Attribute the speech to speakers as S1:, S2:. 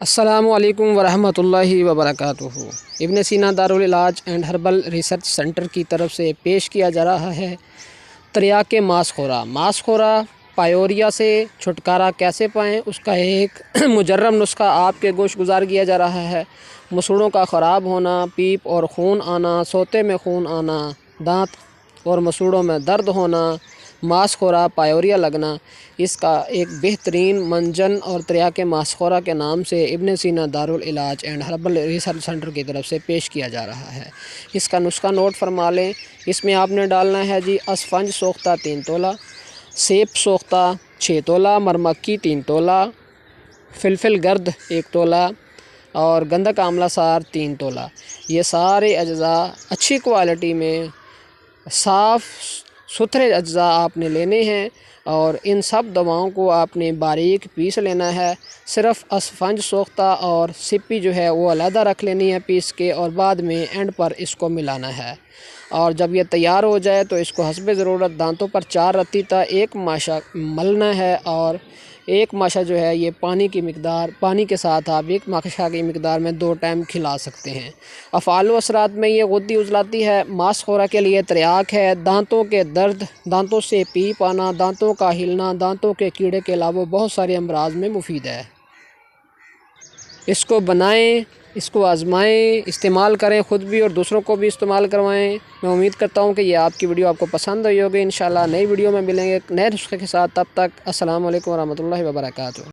S1: अस्सलामुअलैकुम वरहमतुल्लाहि वबरकातुहू। इब्न सीना दारुल इलाज एंड हर्बल रिसर्च सेंटर की तरफ से पेश किया जा रहा है त्रियाके मांसखोरा। मांसखोरा पायोरिया से छुटकारा कैसे पाएँ, उसका एक मुजर्रब नुस्खा आपके गोश गुजार किया जा रहा है। मसूड़ों का ख़राब होना, पीप और खून आना, सोते में खून आना, दांत और मसूड़ों में दर्द होना, मांसखोरा पायोरिया लगना, इसका एक बेहतरीन मंजन और त्रियाके मांसखोरा के नाम से इब्न सीना दारुल इलाज एंड हर्बल रिसर्च सेंटर की तरफ से पेश किया जा रहा है। इसका नुस्खा नोट फरमा लें। इसमें आपने डालना है जी असफंज सोख्ता 3 तोला, सेब सोख्ता 6 तोला, मरमक्की 3 तोला, फिलफिल गर्द 1 तोला और गंधक आमला सार 3 तोला। ये सारे अज्जा अच्छी क्वालिटी में साफ़ सुथरे अज्जा आपने लेने हैं और इन सब दवाओं को आपने बारीक पीस लेना है। सिर्फ़ असफंज सोख्ता और सिप्पी जो है वो अलहदा रख लेनी है पीस के, और बाद में एंड पर इसको मिलाना है। और जब ये तैयार हो जाए तो इसको हस्बे ज़रूरत दांतों पर 4 रत्ती तक 1 माशा मलना है, और 1 माशा जो है ये पानी के साथ आप 1 माशा की मिकदार में 2 टाइम खिला सकते हैं। अफ़ालो असरात में ये गुद्दी उजलाती है। मांसखोरा के लिए त्रियाक है। दांतों के दर्द, दांतों से पीप आना, दांतों का हिलना, दांतों के कीड़े के अलावा बहुत सारे अमराज में मुफीद है। इसको बनाएं, इसको आज़माएं, इस्तेमाल करें, ख़ुद भी और दूसरों को भी इस्तेमाल करवाएं। मैं उम्मीद करता हूं कि ये आपकी वीडियो आपको पसंद आई होगी। इंशाल्लाह नई वीडियो में मिलेंगे एक नए नुस्खे के साथ। तब तक अस्सलाम वालेकुम वरहमतुल्लाहि वबरकातुहू।